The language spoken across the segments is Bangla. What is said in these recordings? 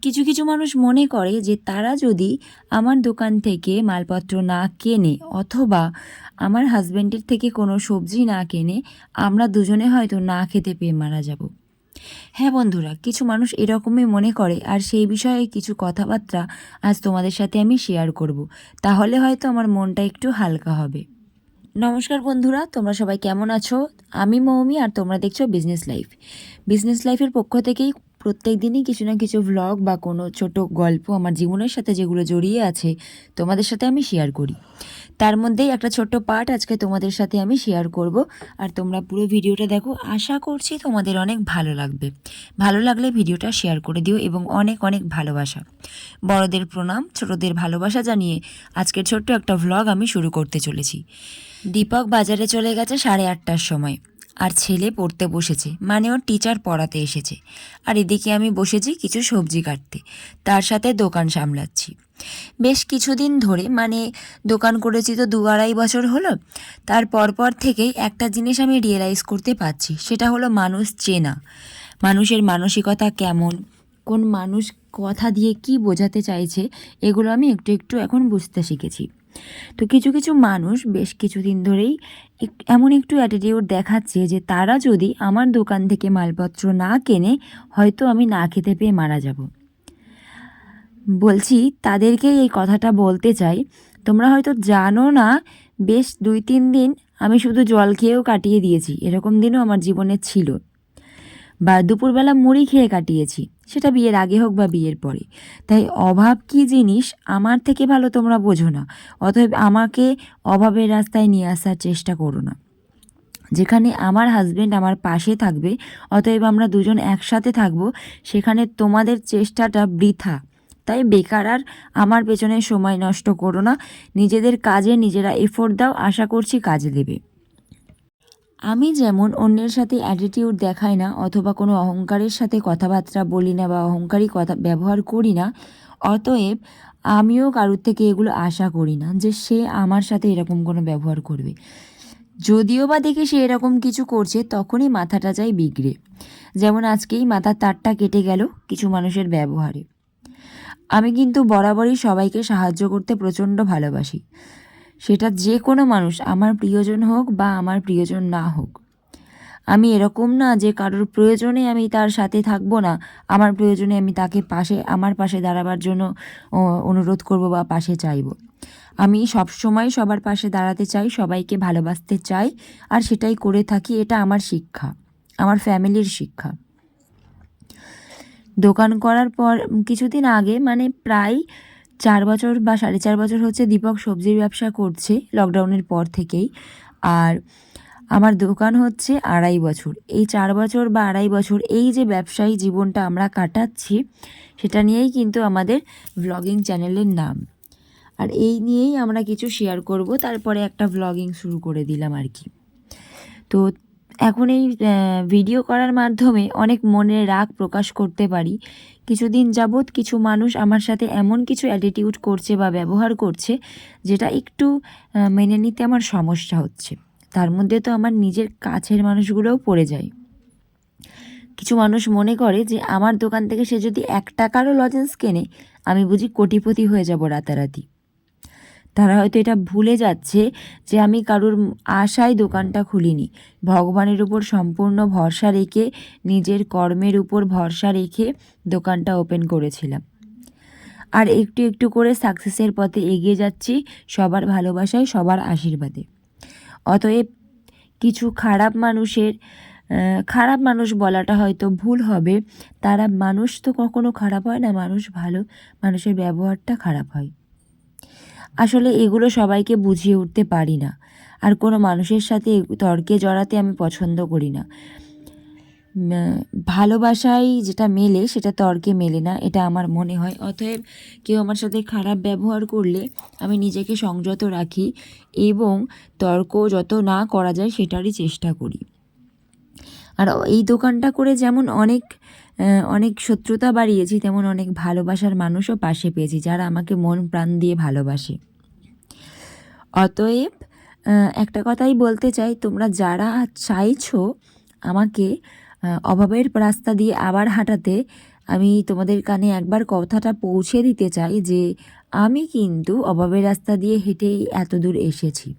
কিছু কিছু মানুষ মনে করে যে তারা যদি আমার দোকান থেকে মালপত্র না কেনে অথবা আমার হাজব্যান্ডের থেকে কোনো সবজি না কেনে আমরা দুজনে হয়তো না খেতে পেয়ে মারা যাব। হ্যাঁ বন্ধুরা, কিছু মানুষ এরকমই মনে করে, আর সেই বিষয়ে কিছু কথাবার্তা আজ তোমাদের সাথে আমি শেয়ার করব। তাহলে হয়তো আমার মনটা একটু হালকা হবে। নমস্কার বন্ধুরা, তোমরা সবাই কেমন আছো? আমি মৌমি, আর তোমরা দেখছো বিজনেস লাইফ। বিজনেস লাইফের পক্ষ থেকেই প্রত্যেক দিনই কিছু না কিছু ভ্লগ বা কোনো ছোট গল্প আমার জীবনের সাথে যেগুলো জড়িয়ে আছে তোমাদের সাথে আমি শেয়ার করি। তার মধ্যেই একটা ছোট্ট পার্ট আজকে তোমাদের সাথে আমি শেয়ার করব, আর তোমরা পুরো ভিডিওটা দেখো। আশা করছি তোমাদের অনেক ভালো লাগবে। ভালো লাগলে ভিডিওটা শেয়ার করে দিও এবং অনেক অনেক ভালোবাসা। বড়দের প্রণাম, ছোটদের ভালোবাসা জানিয়ে আজকের ছোট্ট একটা ভ্লগ আমি শুরু করতে চলেছি। দীপক বাজারে চলে গেছে 8:30টার সময়, আর ছেলে পড়তে বসেছে, মানে ওর টিচার পড়াতে এসেছে। আর এদিকে আমি বসেছি কিছু সবজি কাটতে, তার সাথে দোকান সামলাচ্ছি। বেশ কিছুদিন ধরে, মানে দোকান করেছি তো 2-2.5 বছর হলো। তার পর থেকেই একটা জিনিস আমি রিয়েলাইজ করতে পারছি, সেটা হলো মানুষ চেনা, মানুষের মানসিকতা কেমন, কোন মানুষ কথা দিয়ে কি বোঝাতে চাইছে, এগুলো আমি একটু একটু এখন বুঝতে শিখেছি। তো কিছু কিছু মানুষ বেশ কিছুদিন ধরেই এমন একটু অ্যাটিটিউড দেখাচ্ছে যে তারা যদি আমার দোকান থেকে মালপত্র না কেনে হয়তো আমি না খেতে পেয়ে মারা যাব। বলছি তাদেরকেই এই কথাটা বলতে চাই, তোমরা হয়তো জানো না, বেশ 2-3 দিন আমি শুধু জল খেয়েও কাটিয়ে দিয়েছি, এরকম দিনও আমার জীবনে ছিল। বা দুপুরবেলা মুড়ি খেয়ে কাটিয়েছি, সেটা বিয়ের আগে হোক বা বিয়ের পরে। তাই অভাব কী জিনিস আমার থেকে ভালো তোমরা বোঝো না, অতএব আমাকে অভাবের রাস্তায় নিয়ে আসার চেষ্টা করো না। যেখানে আমার হাজবেন্ড আমার পাশে থাকবে, অতএব আমরা দুজন একসাথে থাকব, সেখানে তোমাদের চেষ্টাটা বৃথা। তাই বেকার আর আমার পেছনে সময় নষ্ট করো না, নিজেদের কাজে নিজেরা এফোর্ট দাও, আশা করছি কাজে দেবে। আমি যেমন অন্যের সাথে অ্যাটিটিউড দেখাই না অথবা কোনো অহংকারের সাথে কথাবার্তা বলি না বা অহংকারী কথা ব্যবহার করি না, অতএব আমিও কারোর থেকে এগুলো আশা করি না যে সে আমার সাথে এরকম কোনো ব্যবহার করবে। যদিও বা দেখি সে এরকম কিছু করছে, তখনই মাথাটা যায় বিগড়ে। যেমন আজকেই মাথার তারটা কেটে গেল কিছু মানুষের ব্যবহারে। আমি কিন্তু বরাবরই সবাইকে সাহায্য করতে প্রচণ্ড ভালোবাসি, সেটা যে কোনো মানুষ, আমার প্রিয়জন হোক বা আমার প্রিয়জন না হোক। আমি এরকম না যে কারোর প্রয়োজনে আমি তার সাথে থাকবো না, আমার প্রয়োজনে আমি তাকে আমার পাশে দাঁড়াবার জন্য অনুরোধ করব বা পাশে চাইব। আমি সবসময় সবার পাশে দাঁড়াতে চাই, সবাইকে ভালোবাসতে চাই, আর সেটাই করে থাকি। এটা আমার শিক্ষা, আমার ফ্যামিলির শিক্ষা। দোকান করার পর কিছুদিন আগে, মানে প্রায় 4 বছর বা 4.5 বছর হচ্ছে দীপক সবজির ব্যবসা করছে, লকডাউনের পর থেকেই। আর আমার দোকান হচ্ছে 2.5 বছর। এই 4 বছর বা 2.5 বছর এই যে ব্যবসায়ী জীবনটা আমরা কাটাচ্ছি, সেটা নিয়েই কিন্তু আমাদের ভ্লগিং চ্যানেলের নাম। আর এই নিয়েই আমরা কিছু শেয়ার করব, তারপরে একটা ভ্লগিং শুরু করে দিলাম আর কি। তো এখন এই ভিডিও করার মাধ্যমে অনেক মনের রাগ প্রকাশ করতে পারি। কিছুদিন যাবৎ কিছু মানুষ আমার সাথে এমন কিছু অ্যাটিটিউড করছে বা ব্যবহার করছে, যেটা একটু মেনে নিতে আমার সমস্যা হচ্ছে। তার মধ্যে তো আমার নিজের কাছের মানুষগুলোও পড়ে যায়। কিছু মানুষ মনে করে যে আমার দোকান থেকে সে যদি 1 টাকারও লজেন্স কেনে, আমি বুঝি কোটিপতি হয়ে যাব রাতারাতি। তারা হয়তো এটা ভুলে যাচ্ছে যে আমি কারোর আশায় দোকানটা খুলিনি, ভগবানের উপর সম্পূর্ণ ভরসা রেখে, নিজের কর্মের উপর ভরসা রেখে দোকানটা ওপেন করেছিলাম। আর একটু একটু করে সাকসেসের পথে এগিয়ে যাচ্ছি, সবার ভালোবাসায়, সবার আশীর্বাদে। অতএব কিছু খারাপ মানুষ বলাটা হয়তো ভুল হবে, তারা মানুষ তো কখনো খারাপ হয় না, মানুষ ভালো, মানুষের ব্যবহারটা খারাপ হয়। আসলে এগুলো সবাইকে বুঝিয়ে উঠতে পারি না, আর কোনো মানুষের সাথে তর্কে জড়াতে আমি পছন্দ করি না। ভালোবাসায় যেটা মেলে সেটা তর্কে মেলে না, এটা আমার মনে হয়। অতএব কেউ আমার সাথে খারাপ ব্যবহার করলে আমি নিজেকে সংযত রাখি এবং তর্ক যত না করা যায় সেটারই চেষ্টা করি। আর এই দোকানটা করে যেমন অনেক শত্রুতা বাড়িয়েছি, তেমন অনেক ভালোবাসার মানুষও পাশে পেয়েছি, যারা আমাকে মন প্রাণ দিয়ে ভালোবাসে। অতএব একটা কথাই বলতে চাই, তোমরা যারা চাইছো আমাকে অভাবের রাস্তা দিয়ে আবার হাঁটাতে, আমি তোমাদের কানে একবার কথাটা পৌঁছে দিতে চাই যে আমি কিন্তু অভাবের রাস্তা দিয়ে হেঁটেই এত দূর এসেছি।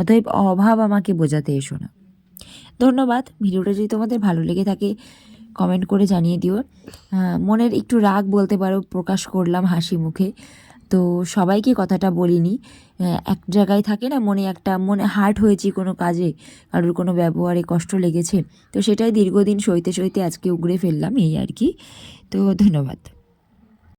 অতএব অভাব আমাকে বোঝাতে এসো না। ধন্যবাদ। ভিডিওটা যদি তোমাদের ভালো লেগে থাকে কমেন্ট করে জানিয়ে দিও। মনের একটু রাগ বলতে পারো প্রকাশ করলাম হাসি মুখে। তো সবাইকে কথাটা বলিনি। এক জায়গায় থাকে না, মনে হার্ট হয়েছি কোনো কাজে, কারোর কোনো ব্যবহারে কষ্ট লেগেছে, তো সেটাই দীর্ঘদিন সইতে সইতে আজকে উগরে ফেললাম, এই আর কি। তো ধন্যবাদ।